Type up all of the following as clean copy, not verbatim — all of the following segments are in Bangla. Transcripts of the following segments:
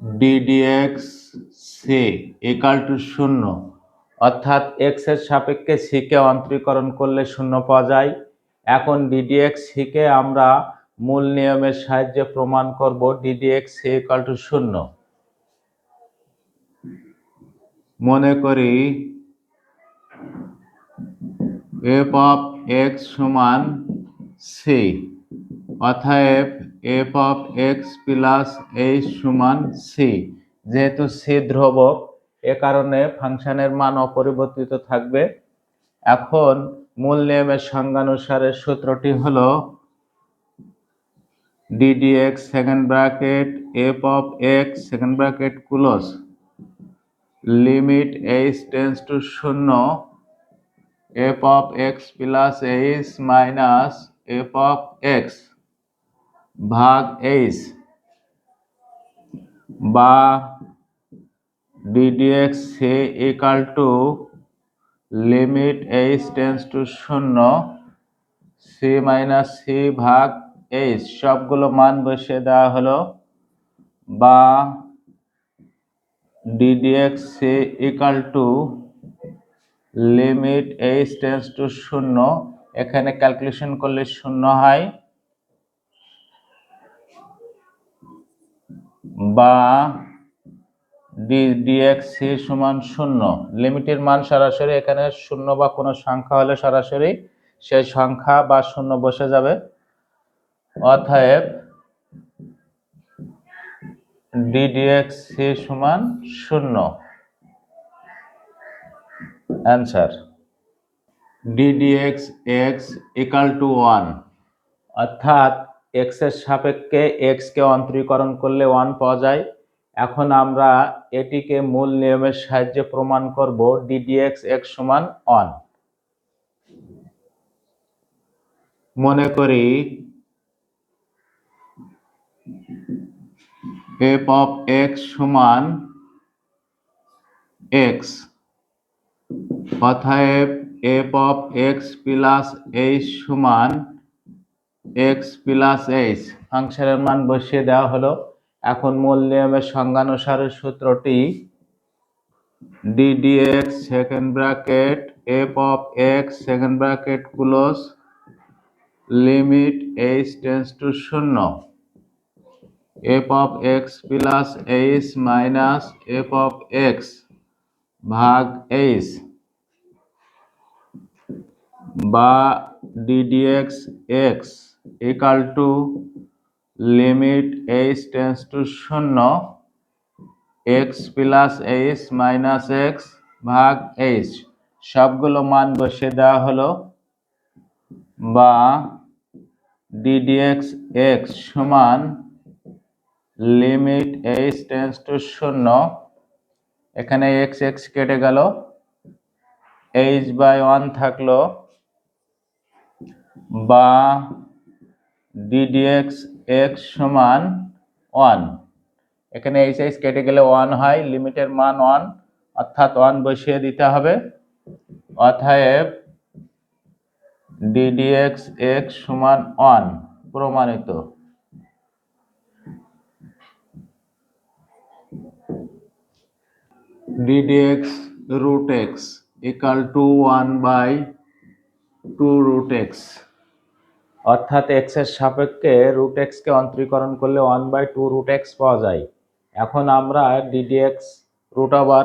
ddx সি ইকাল টু 0, অর্থাৎ এক্স এর সাপেক্ষে সি কে অন্তরীকরণ করলে 0 পাওয়া যায়। এখন ddx সি কে আমরা মূল নিয়মের সাহায্যে প্রমাণ করব ddx সি ইকাল টু 0। মনে করি এফ অফ এক্স সমান সি, অতএব F of x plus H সমান সি। যেহেতু সি ধ্রুবক, এ কারণে ফাংশনের মান অপরিবর্তিত থাকবে। এখন মূল নিয়মের সংজ্ঞানুসারে সূত্রটি হলো ddx second bracket f of x second bracket close limit h tends to 0 f of x plus h minus f of x ভাগ এইচ, বা ddx c equal to limit h tends to 0 c minus c ভাগ এইচ, সবগুলো মান বসিয়ে দেওয়া হলো, বা ddx c equal to limit h tends to 0, এখানে ক্যালকুলেশন করলে 0 হয়, বা ddx সি সমান 0। লিমিটের মান সরাসরি এখানে 0 বা কোনো সংখ্যা হলে সরাসরি সেই সংখ্যা বা 0 বসে যাবে। অতএব ddx সি সমান 0। Answer ddx x equal to 1, অর্থাৎ এক্স এর সাপেক্ষে এক্স কে অন্তরীকরণ করলে 1 পাওয়া যায়। এখন আমরা এটিকে মূল নিয়মের সাহায্যে প্রমাণ করব ddx x সমান 1। মনে করি এফ অফ এক্স সমান এক্স, অতএব F of x plus H সমান এক্স প্লাস এইচ, ফাংশনের মান বসিয়ে দেওয়া হলো। এখন মূল নিয়মের সংজ্ঞানুসারে সূত্রটি ddx second bracket f of x second bracket close limit h tends to 0 f of x plus h minus f of x ভাগ এইচ, বা ddx x equal to limit h tends to 0 x plus h minus x ভাগ এইচ, সবগুলো মান বসিয়ে দেওয়া হলো, বা ddx x সমান লিমিট এইচ টেন্স টু 0, এখানে এক্স এক্স কেটে গেল, এইচ বাই 1 থাকলো, বা ddx x সমান 1, এখানে এইচ এইচ কেটে গেলে 1 হয়, লিমিটের মান 1, অর্থাৎ 1 বসিয়ে দিতে হবে। অতএব ddx x সমান 1 প্রমাণিত। ddx root x equal to 1/2 root x, অর্থাৎ x এর সাপেক্ষে root x কে অন্তরীকরণ করলে 1/2 root x পাওয়া যায়। এখন আমরা ddx root over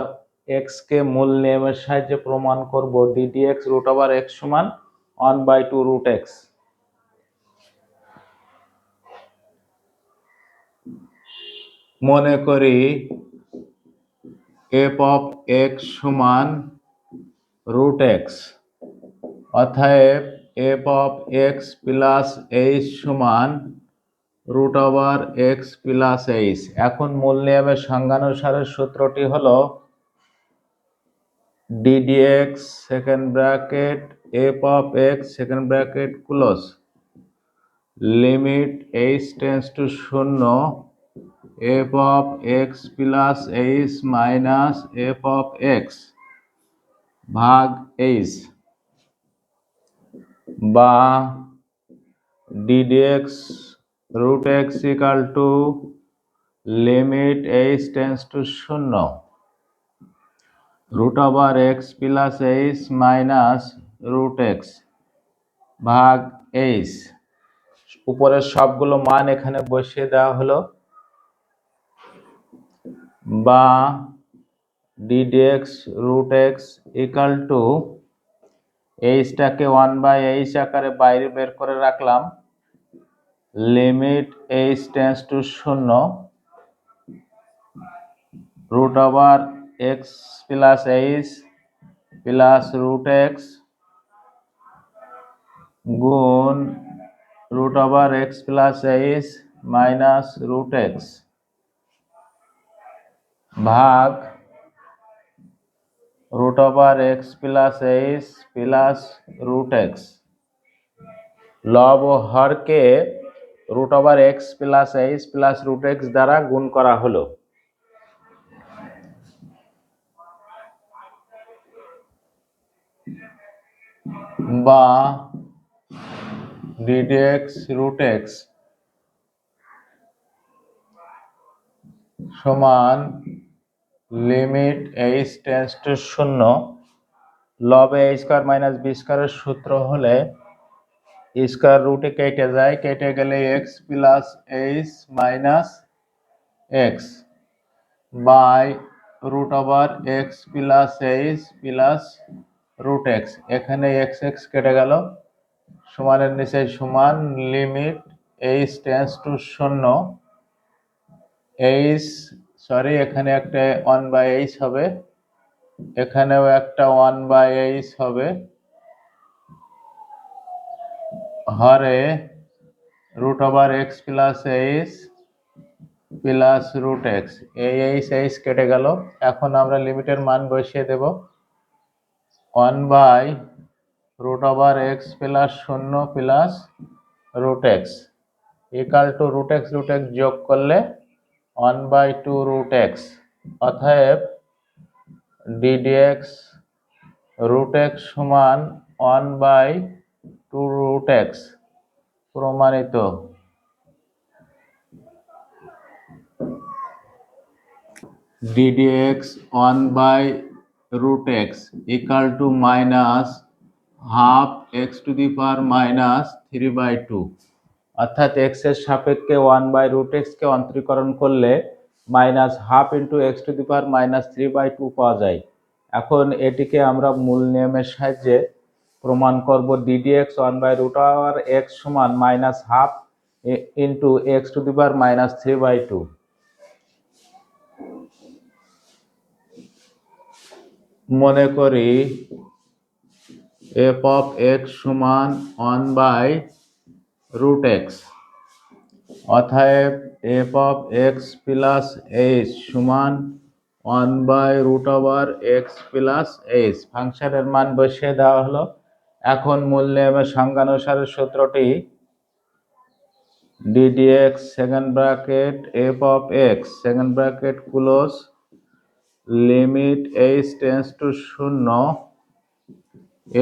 x কে মূল নিয়মের সাহায্যে প্রমাণ করব ddx root over x সমান 1/2 root x। মনে করি f of x সমান root x, অতএব f of x plus h সমান root over x plus h। এখন মূল নিয়মের সংজ্ঞানুসারে সূত্রটি হলো ddx second bracket f of x second bracket close limit h tends to 0 f of x plus h minus f of x ভাগ h, বা ddx root x equal to limit h tends to শূন্য root over x plus h minus root x ভাগ এইচ। উপরের সবগুলো মান এখানে বসিয়ে দেওয়া হলো, বা ddx root x equal to এইচটাকে 1/h আকারে বাইরে বের করে রাখলাম, লিমিট এইচ টেন্স টু শূন্য root over x plus h plus root x গুণ root over x plus h minus root x ভাগ root over x plus h plus root x. লব ও হরকে root over x plus h plus root x দ্বারা গুণ করা হলো, বা ddx রুট এক্স সমান লিমিট এইচ টেন্স টু শূন্য লব এ স্কোয়ার মাইনাস বি স্কোয়ারের সূত্র হলে স্কোয়ার রুটে কেটে যায়, কেটে গেলে x plus h minus x by root over x plus h plus root x. এখানে এক্স এক্স কেটে গেল, সমানের নিচে সমান লিমিট এইচ টেন্স টু শূন্য এইচ এখানে একটা 1/h হবে, এখানেও একটা 1/h হবে, হরে root over x plus h plus root x. এই এইচ কেটে গেল। এখন আমরা লিমিটের মান বসিয়ে দেব 1/রুট ওভার এক্স প্লাস শূন্য plus root x equal to root x যোগ করলে 1/2 রুট এক্স। অতএব ddx রুট এক্স সমান 1/2 রুট এক্স প্রমাণিত। ddx 1/root x equal to minus half x to the power minus 3/2, অর্থাৎ x এর সাপেক্ষে 1/root x কে অন্তরীকরণ করলে minus half into x to the power minus 3/2 পাওয়া যায়। এখন এটিকে আমরা মূল নিয়মের সাহায্যে প্রমাণ করব। ddx 1/root over x সমান minus half into x to the power minus 3/2। মনে করি এফ অফ এক্স সমান 1/root x, অতএব F of x plus H সমান 1/root over x plus H. ফাংশনের মান বসিয়ে দেওয়া হলো। এখন মূল নিয়মের সংজ্ঞানুসারে সূত্রটি ddx second bracket f of x second bracket close limit h tends to শূন্য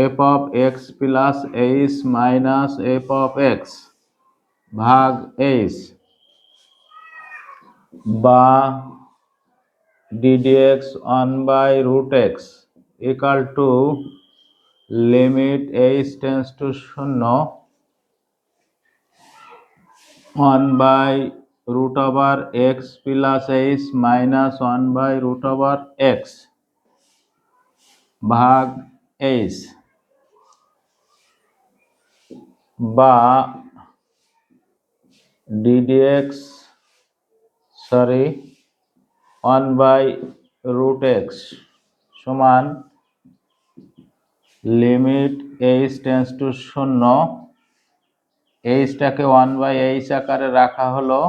f of x plus h minus f of x ভাগ এইচ, বা ddx 1/root x equal to limit h tends to শূন্য 1/root over x plus h minus 1/root over x ভাগ h, বা ddx 1/root x সমান লিমিট h টেন্স টু শূন্য এইচটাকে 1/h আকারে রাখা হলো।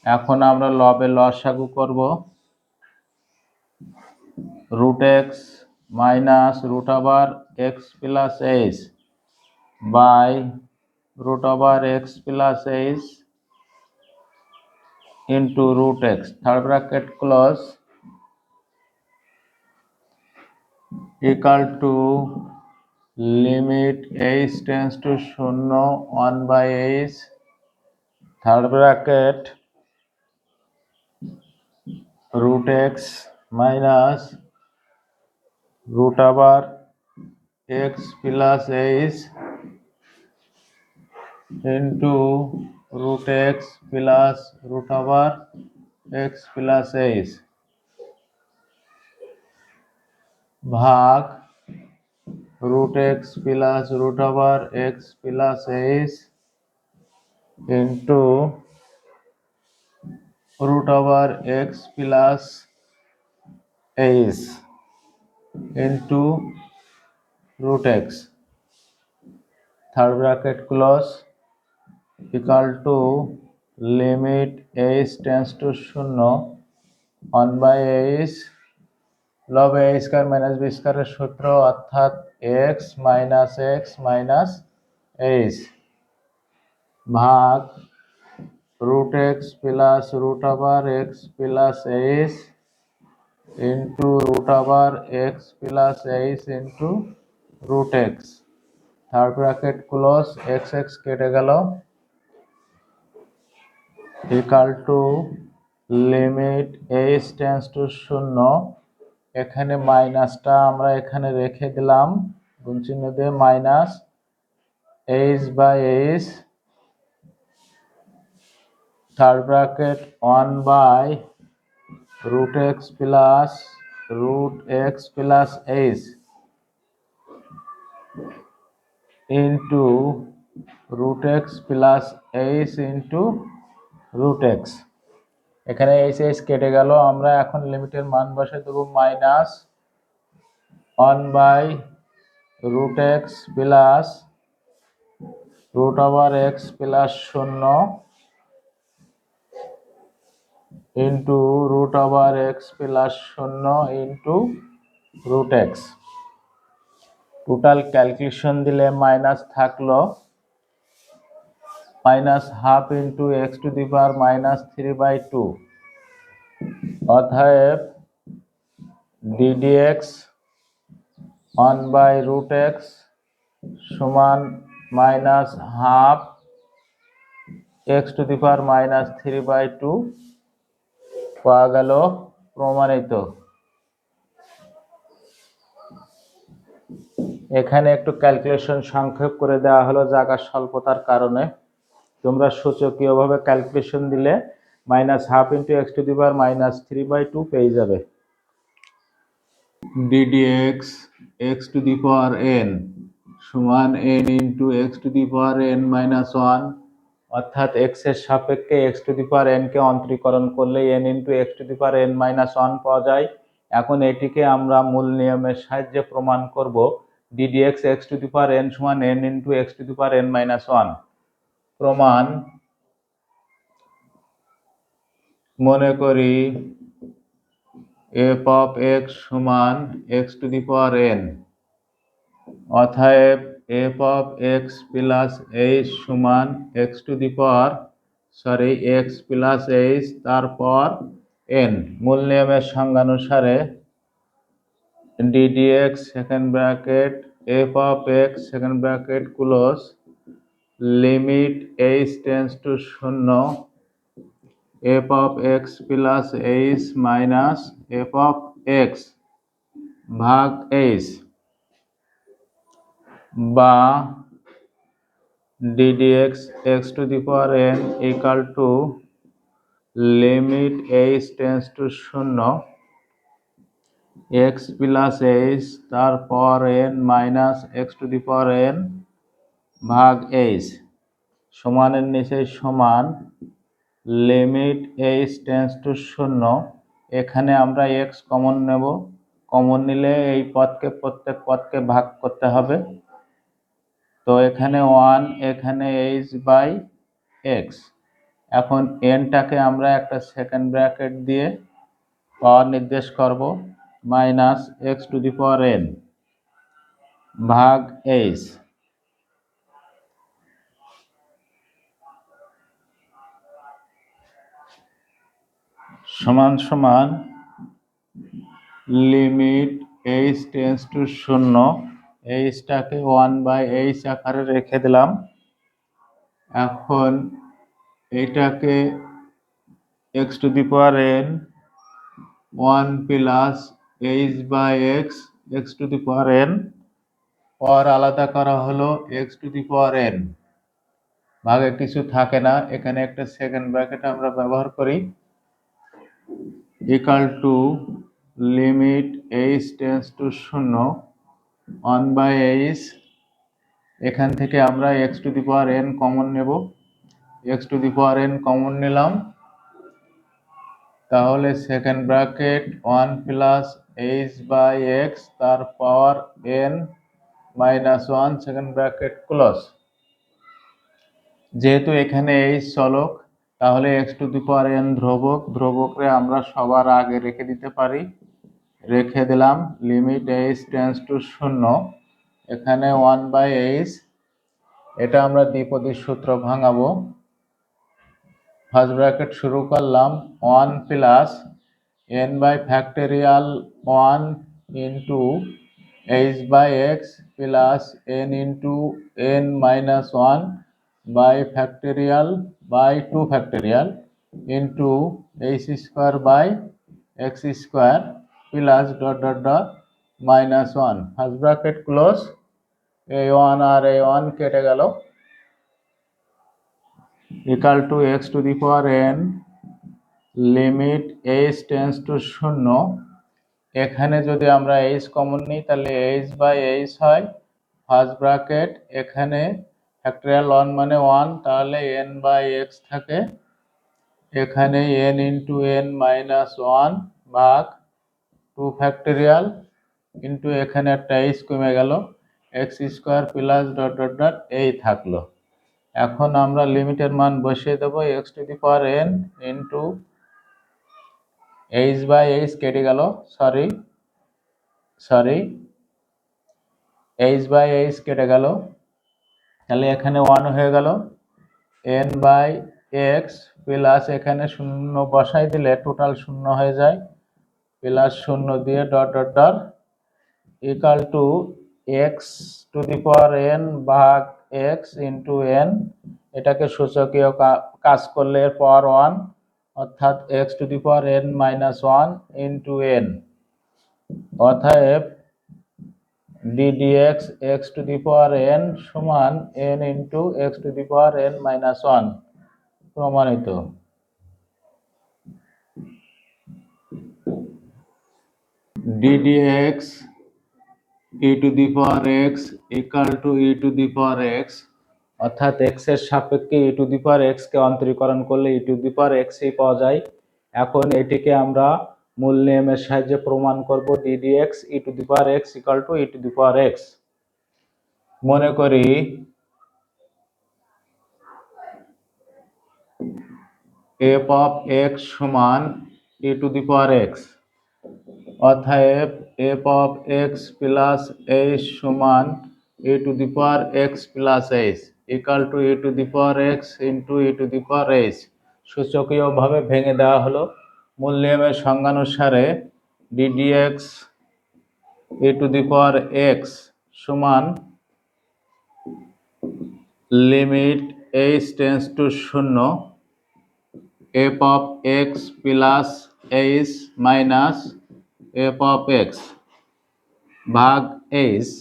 এখন আমরা লবে লসাগু করব। Root x minus root over x plus h by root over x plus h into root x third bracket close equal to limit h tends to শূন্য 1/h third bracket root x minus root over x plus h into root x plus root over x plus h ভাগ root x plus root over x plus h into root over x plus h into root x, third bracket close, equal to limit h tends to 0 1 by h log a square minus b স্কয়ারের সূত্র অর্থাৎ x মাইনাস h ভাগ root x plus root over x plus h into root over x plus h into root x, third bracket close, x কেটে গেল, equal to limit h tends to 0, এখানে মাইনাসটা আমরা এখানে রেখে দিলাম গুণ চিহ্ন দিয়ে, minus h by h, third bracket 1 by root x plus h into root x plus h into root x, এখানে h কেটে গেল, আমরা এখন লিমিটের মান বসে দেব minus 1 by root x plus root over x plus 0 into root over x plus 0 into root x, total calculation দিলে মাইনাস থাকলো minus half into x to the power minus 3/2, অতএব ddx 1 by root x সমান minus half x to the power minus 3/2 পাওয়া গেল, প্রমাণিত। এখানে একটু ক্যালকুলেশন সংক্ষেপ করে দেওয়া হলো জায়গার স্বল্পতার কারণে, তোমরা সূচকীয়ভাবে ক্যালকুলেশন দিলে minus half into x to the power minus 3/2 পেয়ে যাবে। ddx x to the power n সমান n into x to the power n minus 1, অর্থাৎ x এর সাপেক্ষে x to the power n কে অন্তরীকরণ করলে n into x to the power n minus 1 পাওয়া যায়। এখন এটিকে আমরা মূল নিয়মের সাহায্যে প্রমাণ করব, ddx x to the power n সমান n into x to the power n minus 1। প্রমাণ, মনে করি f of x সমান x to the power n, অতএব f of x plus h সমান x to the power x plus h তারপর n। মূল নিয়মের সংজ্ঞানুসারে ddx second bracket f of x second bracket close limit h tends to 0 f of x plus h minus f of x ভাগ h বা ddx x to the power n equal to limit h tends to 0 x plus h তারপর n minus x to the power n ভাগ h, সমানের নিচে সমান লিমিট h tends to 0, এখানে আমরা x কমন নেব, কমন নিলে এই পদকে প্রত্যেক পদকে ভাগ করতে হবে, তো এখানে 1, এখানে h বাই x, এখন nটাকে আমরা একটা সেকেন্ড ব্র্যাকেট দিয়ে পাওয়ার নির্দেশ করব minus x to the power n ভাগ h, সমান সমান লিমিট h টেন্ডস টু 0, hটাকে 1 বাই h আকারে রেখে দিলাম। এখন এটাকে x to the power n 1 plus h by x x to the power n, power আলাদা করা হলো x to the power n, ভাগে কিছু থাকে না, এখানে একটা সেকেন্ড ব্র্যাকেট আমরা ব্যবহার করি, equal to limit h tends to 0 1 by h, এখান থেকে আমরা x to the power n common নেব, x to the power n common নিলাম, তাহলে second bracket 1 plus h by x তার power n minus 1 second bracket close. যেহেতু এখানে এইচ চলক, তাহলে x to the power n ধ্রুবক, ধ্রুবকরে আমরা সবার আগে রেখে দিতে পারি, রেখে দিলাম লিমিট এইচ টেন্স টু 0, এখানে 1 বাই এইচ, এটা আমরা দ্বিপদীর সূত্র ভাঙাবো, ফার্স্ট ব্র্যাকেট শুরু করলাম 1 plus n by factorial 1 into h by x plus n into n minus 1 by factorial by 2 factorial into h square by x square plus dot dot dot minus 1, first bracket close, এই 1 আর এই 1 কেটে গেল, equal to x to the power n limit h tends to 0, এখানে যদি আমরা এইচ কমন নিই তাহলে এইচ বাই এইচ হয়, ফার্স্ট ব্র্যাকেট এখানে ফ্যাক্টোরিয়াল 1 মানে 1, তাহলে এন বাই এক্স থাকে, এখানে এন ইন্টু এন মাইনাস 1 ভাগ 2 ফ্যাক্টোরিয়াল ইন্টু এখানে একটা এইচ কমে গেল, x square plus dot dot dot এই থাকলো। এখন আমরা লিমিটের মান বসিয়ে দেবো, x to the power n into h by h কেটে গেল, সরি এইচ বাই এইচ কেটে গেল, তাহলে এখানে 1 হয়ে গেল, এন বাই এক্স প্লাস এখানে 0 বসাই দিলে টোটাল 0 হয়ে যায়, প্লাস 0 দিয়ে dot dot dot equal to x to the power N ভাগ এক্স ইন্টু এন, এটাকে সূচকীয় কাজ করলে এর পাওয়ার 1, অর্থাৎ x to the power n minus 1 into N, অতএব ddx x to the power n সমান n into x to the power n minus 1 প্রমাণিত। ddx e to the power x equal to e to the power x, অর্থাৎ x এর সাপেক্ষে e to the power x কে অন্তরীকরণ করলে e to the power x ই পাওয়া যায়। এখন এটিকে আমরা মূল নিয়মের সাহায্যে প্রমাণ করব, ddx e to the power x equal to e to the power x। মনে করি f of x সমান e to the power x, অতএব f of x plus h সমান e to the power x plus h equal to e to the power x into e to the power h, সূচকীয়ভাবে ভেঙে দেওয়া হলো। মূল নিয়মের সংজ্ঞানুসারে ddx e to the power x সমান লিমিট h tends to 0 f of x plus h minus f of x ভাগ h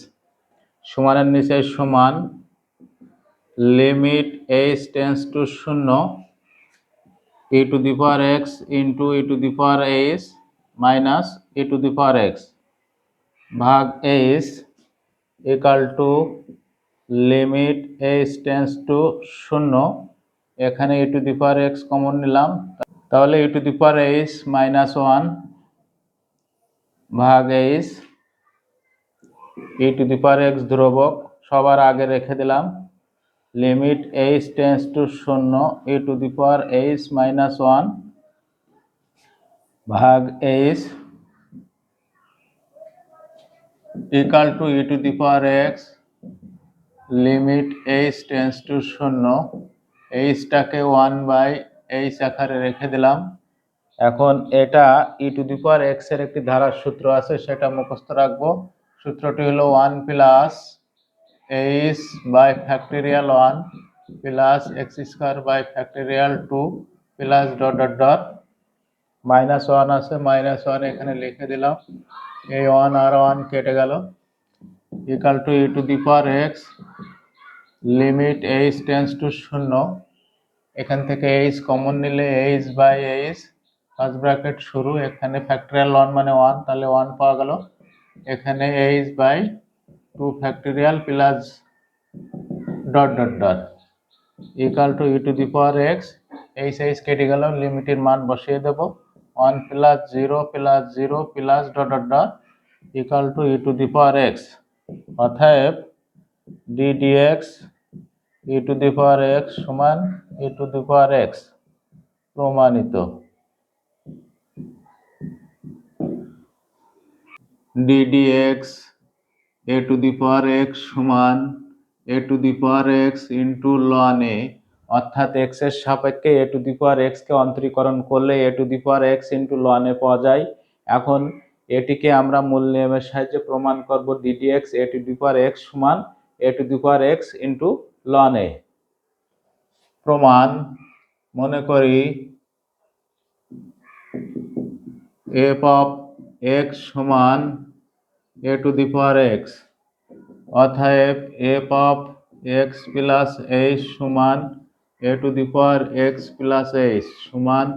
সমানের নিচে সমান লিমিট h tends to 0 e to the power x into e to the power h minus e to the power x ভাগ h equal to limit h tends to 0, এখানে e to the power x common নিলাম, তাহলে e to the power h minus 1 ভাগ h, e to the power x ধ্রুবক সবার আগে রেখে দিলাম, limit h tends to 0 e to the power h minus 1 ভাগ h equal to e to the power x limit h tends to 0, h-টাকে 1 বাই h আকারে রেখে দিলাম। এখন এটা e to the power x এর একটি ধারার সূত্র আছে, সেটা মুখস্থ রাখবো। সূত্রটি হলো 1 plus h by factorial 1 plus x square by factorial 2 plus dot dot dot -1 আছে, -1 এখানে লিখে দিলাম, এই 1 আর 1 কেটে গেল, equal to e to the power x limit h tends to 0, এখান থেকে h কমন নিলে h by h first bracket শুরু, এখানে ফ্যাক্টরিয়াল 1 মানে 1, তাহলে 1 পাওয়া গেল, এখানে h by 2 factorial plus dot dot dot equal to e to the power x, h কেটে গেল, লিমিটের মান বসিয়ে দেব, 1 plus 0 plus 0 plus dot dot dot equal to e to the power x. অতএব d dx e to the power x সমান e to the power x, প্রমাণিত। d dx a to the power x সমান a to the power x into ln a, অর্থাৎ এক্স এর সাপেক্ষে a to the power x কে অন্তরীকরণ করলে a to the power x into ln a পাওয়া যায়। এখন এটিকে আমরা মূল নিয়মের সাহায্যে প্রমাণ করব, d dx a to the power x সমান a to the power x into ln a। প্রমাণ, মনে করি f অফ x সমান a to the power x, অতএব f of x plus h সমান a to the power x plus h সমান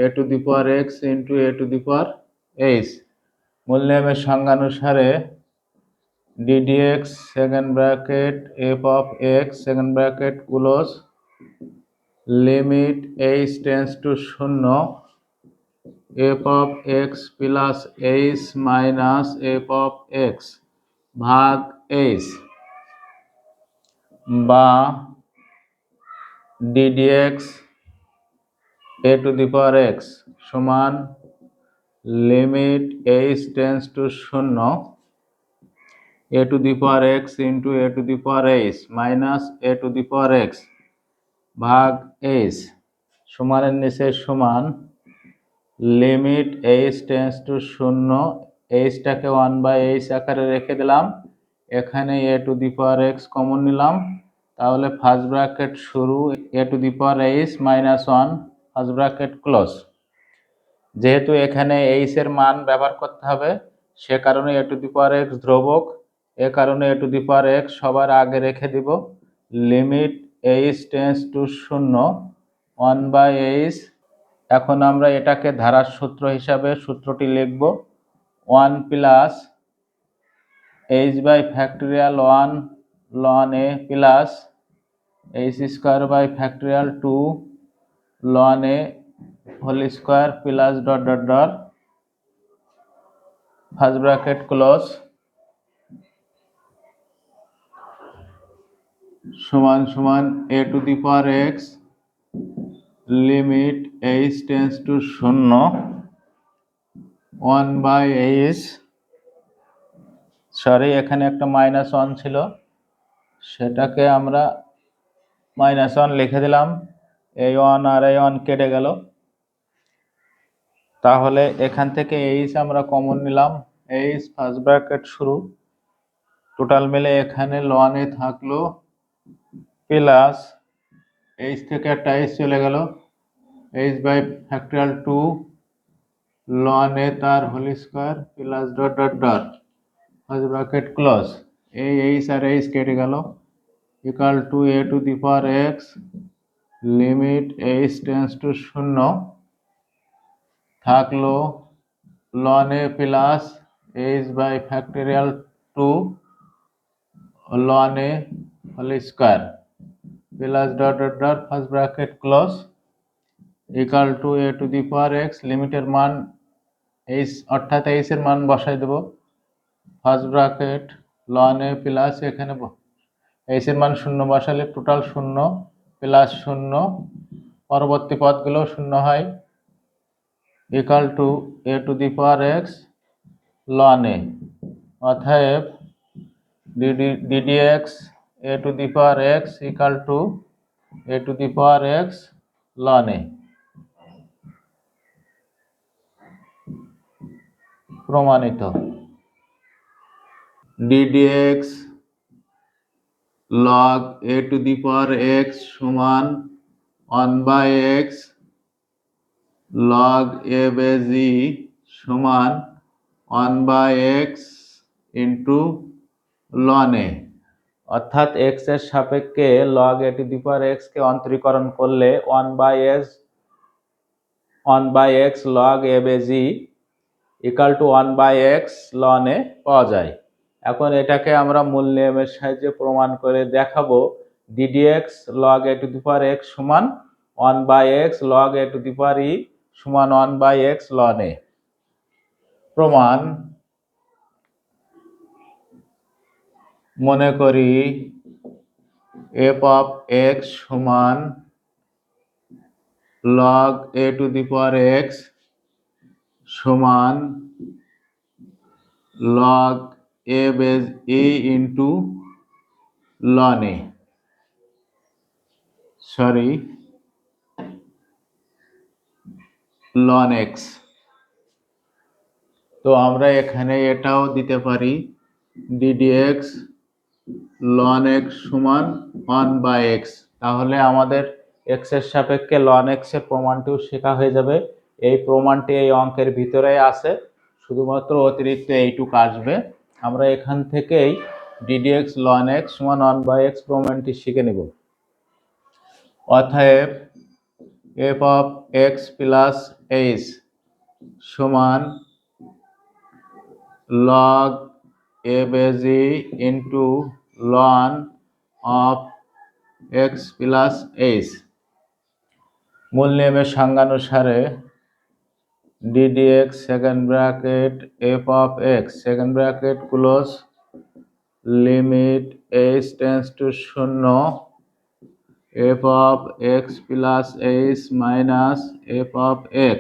a to the power x into a to the power h। মূল নিয়মের সংজ্ঞানুসারে d dx second bracket f of x second bracket close limit h tends to 0 f of x plus h minus f of x ভাগ h, বা d dx a to the power x সমান লিমিট h tends to 0 a to the power x into a to the power h minus a to the power x ভাগ h, সমানের নিচে সমান লিমিট h টেন্স টু 0, h-টাকে 1/h আকারে রেখে দিলাম, এখানে a to the power x common নিলাম, তাহলে ফার্স্ট ব্র্যাকেট শুরু a to the power h minus 1 first bracket close. যেহেতু এখানে h এর মান ব্যবহার করতে হবে, সে কারণে a to the power x ধ্রুবক, এ কারণে a to the power x সবার আগে রেখে দিব, limit h tends to 0 1/h। এখন আমরা এটাকে ধারার সূত্র হিসাবে সূত্রটি লিখব, 1 plus h by factorial 1 ln a plus h square by factorial 2 ln a whole square plus dot dot dot first bracket close সমান সমান a to the power x limit h tends to 0 1/h, sorry এখানে একটা -1 ছিল, সেটাকে আমরা -1 লিখে দিলাম, এই 1 আর এই 1 কেটে গেল, তাহলে এখান থেকে h আমরা কমন নিলাম, h ফার্স্ট ব্র্যাকেট শুরু, টোটাল মিলে এখানে ln a থাকলো প্লাস h থেকে একটা h চলে গেল, h by factorial 2 ln a তার whole square plus dot dot dot first bracket close, এই h আর h কেটে গেল, equal to a to the power x limit h tends to 0 থাকলো ln a plus h by factorial 2 ln a whole square plus dot dot dot first bracket close equal to a to the power x, লিমিটের মান h অর্থাৎ h এর মান বসাই দেব, first bracket ln a plus এখানে h এর মান 0 বসালে টোটাল 0 প্লাস 0, পরবর্তী পদগুলো 0 হয়, equal to a to the power x ln a। অতএব d dx a to the power x equal to a to the power x ln a, প্রমাণিত। d dx log a to the power x সমান 1/x লগ এ বেজ ই সমান 1/x ইন্টু লন এ, অর্থাৎ x এর সাপেক্ষে log a to the power x কে অন্তরীকরণ করলে 1/x log a base e equal to 1/x ln a পাওয়া যায়। এখন এটাকে আমরা মূল নিয়মের সাহায্যে প্রমাণ করে দেখাবো ddx log a to the power x সমান 1/x log a to the power e সমান 1/x ln a। প্রমাণ: মনে করি f of x সমান log a to the power x সমান log a base e into ln a, ln x। তো আমরা এখানে এটাও দিতে পারি ddx ln x সমান 1/x, তাহলে আমাদের x এর সাপেক্ষে ln x এর প্রমাণটিও শেখা হয়ে যাবে। এই প্রমাণটি এই অঙ্কের ভিতরেই আছে, শুধুমাত্র অতিরিক্ত এইটুকু আসবে। আমরা এখান থেকেই ddx ln x সমান 1/x প্রমাণটি শিখে নেব। অতএব f of x plus h সমান log a base e into ln of x plus h। মূল নিয়মের সংজ্ঞানুসারে ddx second bracket f of x second bracket close limit h tends to 0 f of x plus h minus f of x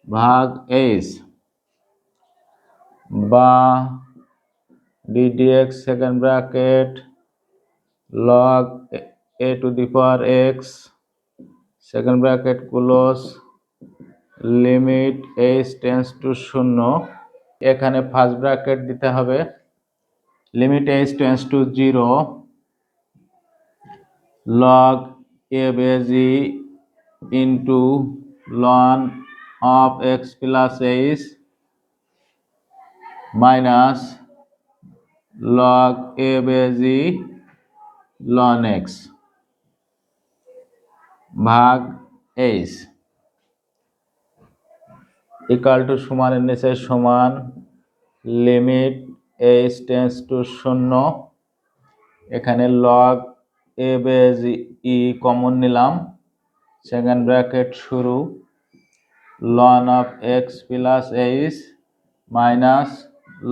ভাগ h বা ddx second bracket log a to the power x second bracket close limit h tends to 0, এখানে ফার্স্ট ব্র্যাকেট দিতে হবে limit h tends to 0 log a base e into ln of x plus h minus log a base e ln x ভাগ h ইকাল টু সমানের নিচে সমান লিমিট h টেন্ডস টু 0, এখানে log a base e common নিলাম, সেকেন্ড ব্র্যাকেট শুরু ln of x plus h minus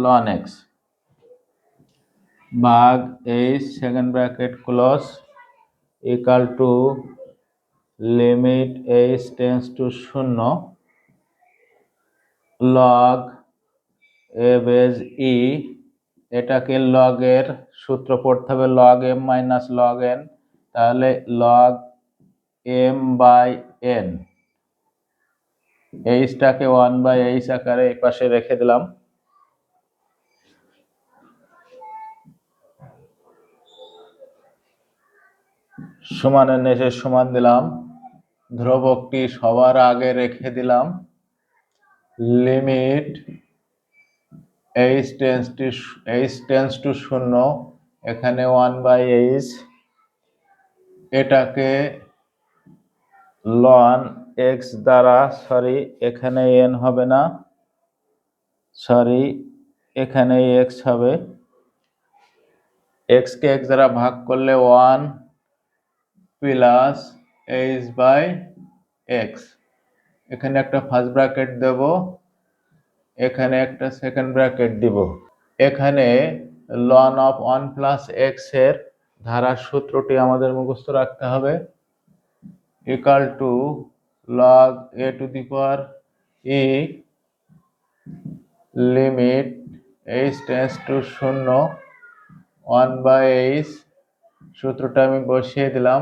ln x ভাগ h second bracket close equal to limit h tends to 0 log a base e, এটাকে log এর সূত্র পড়তে হবে log m minus log n, তাহলে log m বাই n, h-টাকে 1/h আকারে এই পাশে রেখে দিলাম। সমানের নিচে সমান দিলাম, ধ্রুবকটি সবার আগে রেখে দিলাম লিমিট h টেন্ডস টু 0, এখানে 1/h, এটাকে ln x দ্বারা এখানে n হবে না, এখানে x হবে, x কে x দ্বারা ভাগ করলে 1 প্লাস h বাই x, এখানে একটা ফার্স্ট ব্র্যাকেট দেব, এখানে একটা সেকেন্ড ব্র্যাকেট দিব। এখানে ln of 1 প্লাস x এর ধারার সূত্রটি আমাদের মুখস্থ রাখতে হবে, equal to log a to the power e limit h tends to 0 1/h, সূত্রটা আমি বসিয়ে দিলাম,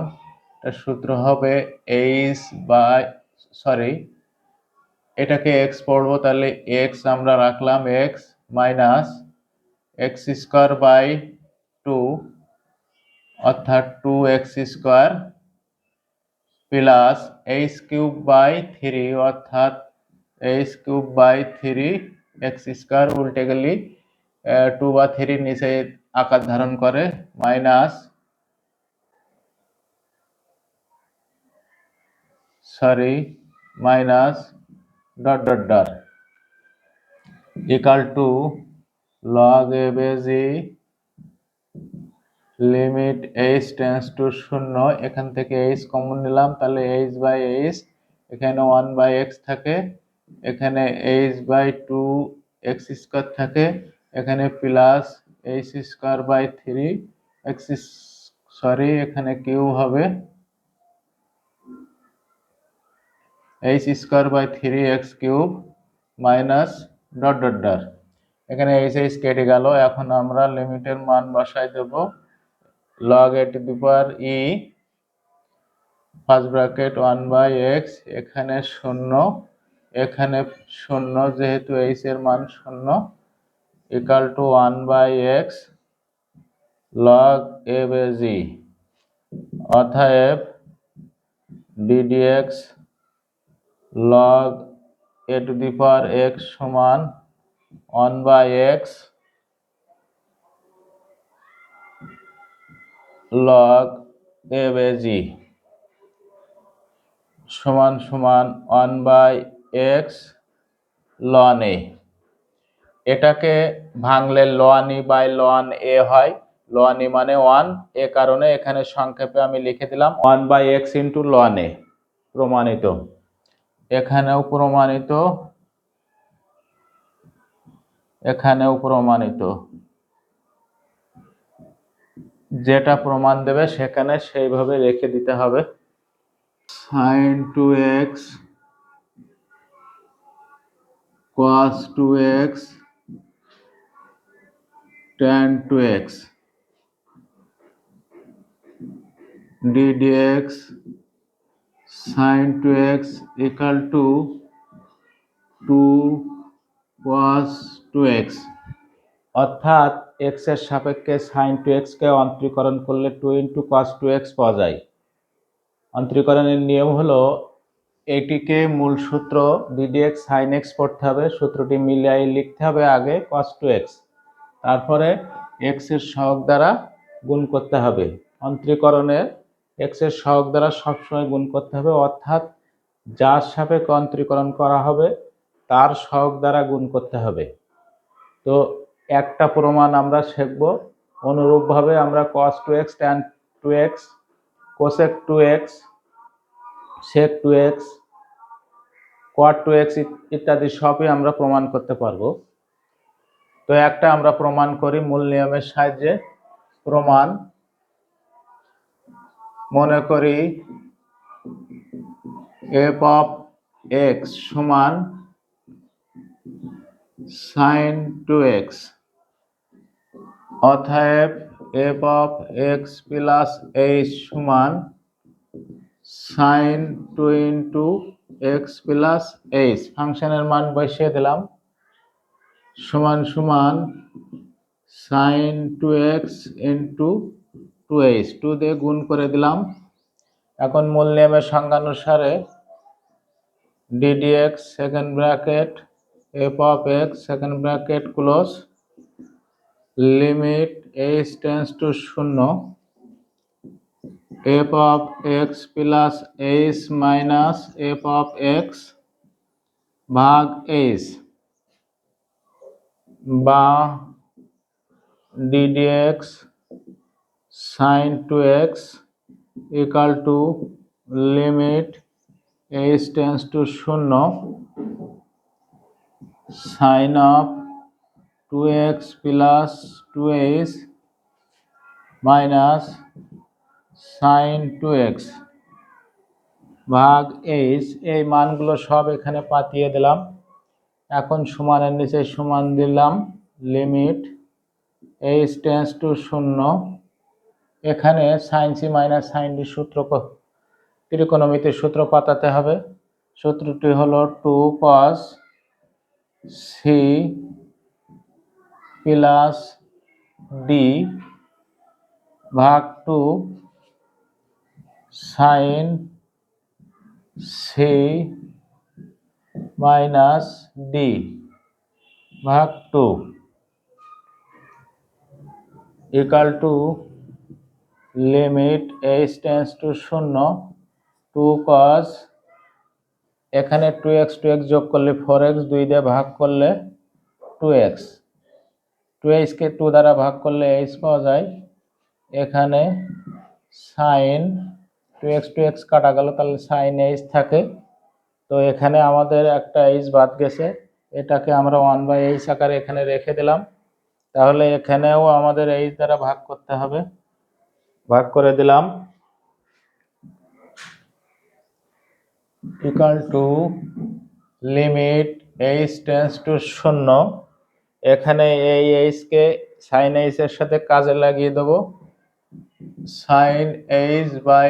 এটা সূত্র হবে এটাকে x পড়বো, তাহলে x আমরা রাখলাম x minus x square by 2 অর্থাৎ 2x square plus h cube by 3 অর্থাৎ h cube by 3 x square উল্টে গেলে 2 বা 3 নিচে আকার ধারণ করে minus dot dot dot equal to log a base e limit h tends to 0, এখান থেকে এইচ কমন নিলাম, তাহলে এইচ বাই এইচ, এখানে 1 বাই এক্স থাকে, এখানে এইচ বাই 2 এক্স স্কোয়ার থাকে, এখানে plus h square by 3 x, এখানে কিউ হবে h square by 3 x cube minus dot dot dot, এখানে এইচ এইচ কেটে গেল। এখন আমরা লিমিটের মান বসাই দেব log a to the power e first bracket 1 by x, এখানে 0, এখানে 0 যেহেতু এইচ এর মান 0 equal to 1 by x log a base e, অতএব ddx log a to the power x সমান 1 by x log a base e সমান 1 বাই এক্স ln a। এটাকে ভাঙলে ln e by ln a হয়, ln e মানে 1, এ কারণে এখানে সংক্ষেপে আমি লিখে দিলাম 1 by x into ln a। প্রমাণিত, এখানেও প্রমাণিত, এখানেও প্রমাণিত, যেটা প্রমাণ দেবে সেখানে সেইভাবে রেখে দিতে হবে। sin 2x cos 2x tan 2x ddx sin 2x equal to 2 cos 2x, অর্থাৎ x এর সাপেক্ষে sin 2x কে অন্তরীকরণ করলে 2 ইন্টু cos 2x পাওয়া যায়। অন্তরীকরণের নিয়ম হলো এটিকে মূল সূত্র ddx sin x পড়তে হবে, সূত্রটি মিলিয়ে লিখতে হবে আগে cos 2x, তারপরে x এর সহগ দ্বারা গুণ করতে হবে। অন্তরীকরণে x এর সহগ দ্বারা সবসময় গুণ করতে হবে, অর্থাৎ যার সাপেক্ষে অন্তরীকরণ করা হবে তার সহগ দ্বারা গুণ করতে হবে। তো একটা প্রমাণ আমরা শিখব, অনুরূপভাবে আমরা cos 2x tan 2x cosec 2x sec 2x cot 2x ইত্যাদি সবই আমরা প্রমাণ করতে পারবো। তো একটা আমরা প্রমাণ করি মূল নিয়মের সাহায্যে। প্রমাণ, মনে করি f of x সমান sin 2x, অতএব f of x plus h সমান sin 2 into x plus h, ফাংশনের মান বসিয়ে দিলাম, সমান sin 2x ইন্টু 2h, 2 দিয়ে গুণ করে দিলাম। এখন মূল নিয়মের সংজ্ঞানুসারে ddx second bracket f of x second bracket close limit h tends to 0 f of x plus h minus f of x ভাগ h বা ddx sin 2x equal to limit h tends to 0 sin of 2x plus 2h minus sin 2x ভাগ h, এই মানগুলো সব এখানে পাঠিয়ে দিলাম। এখন সমানের নিচে সমান দিলাম লিমিট h tends to 0, এখানে sin c minus sin d সূত্র ত্রিকোণমিতির সূত্র পাতাতে হবে। সূত্রটি হলো 2 cos c প্লাস d ভাগ 2 sin সি মাইনাস ডি ভাগ 2 equal to limit h tends to 0 2 cos, এখানে 2x যোগ করলে 4x, 2 দিয়ে ভাগ করলে 2x, 2h কে 2 দ্বারা ভাগ করলে h পাওয়া যায়। এখানে সাইন 2x কাটা গেল, তাহলে সাইন h থাকে। তো এখানে আমাদের একটা h বাদ গেছে, এটাকে আমরা 1/h আকারে এখানে রেখে দিলাম। তাহলে এখানেও আমাদের h দ্বারা ভাগ করতে হবে, ভাগ করে দিলাম। Equal to limit h tends to 0, এখানে এই h কে সাইন h এর সাথে কাজে লাগিয়ে দেব, সাইন h বাই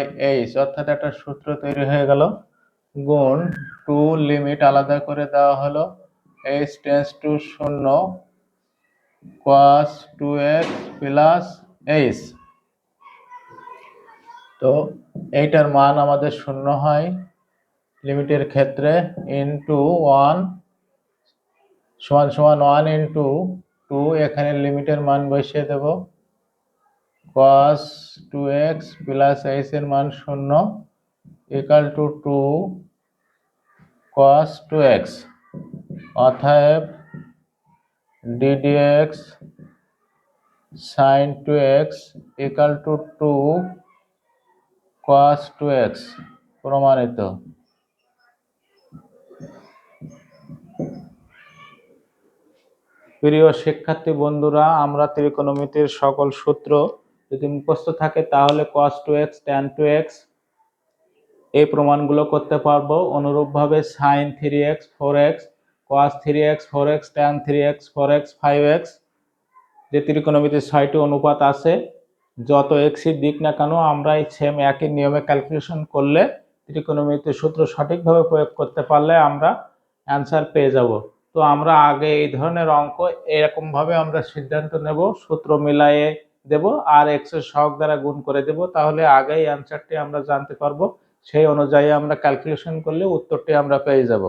h, অর্থাৎ একটা সূত্র তৈরি হয়ে গেল, গুণ 2 লিমিট আলাদা করে দেওয়া হলো h tends to 0 cos 2x plus h। তো এইটার মান আমাদের 0 হয় লিমিটের ক্ষেত্রে, ইন্টু 1 সমান সমান 1 ইন্টু 2, এখানে লিমিটের মান বসিয়ে দেব, cos 2x প্লাস h এর মান 0 ইকাল টু 2 cos 2x, অতএব ddx sin 2x equal to 2 cos 2x প্রমাণিত। প্রিয় শিক্ষার্থী বন্ধুরা, আমরা ত্রিকোণমিতির সকল সূত্র যদি মুখস্থ থাকে তাহলে cos 2x tan 2x এই প্রমাণগুলো করতে পারবো। অনুরূপভাবে sin 3x 4x cos 3x 4x tan 3x 4x 5x, যে ত্রিকোণমিতির 6টি অনুপাত আছে, যত এক্সই দিক না কেন আমরা এই সেম একই নিয়মে ক্যালকুলেশন করলে ত্রিকোণমিতির সূত্র সঠিকভাবে প্রয়োগ করতে পারলে আমরা অ্যান্সার পেয়ে যাব। তো আমরা আগে এই ধরনের অঙ্ক এরকম ভাবে আমরা সিদ্ধান্ত নেব, সূত্র মিলায়ে দেব আর এক্স এর সহগ দ্বারা গুণ করে দেব, তাহলে আগেই অ্যান্সারটি আমরা জানতে পারবো। সেই অনুযায়ী আমরা ক্যালকুলেশন করলে উত্তরটি আমরা পেয়ে যাব।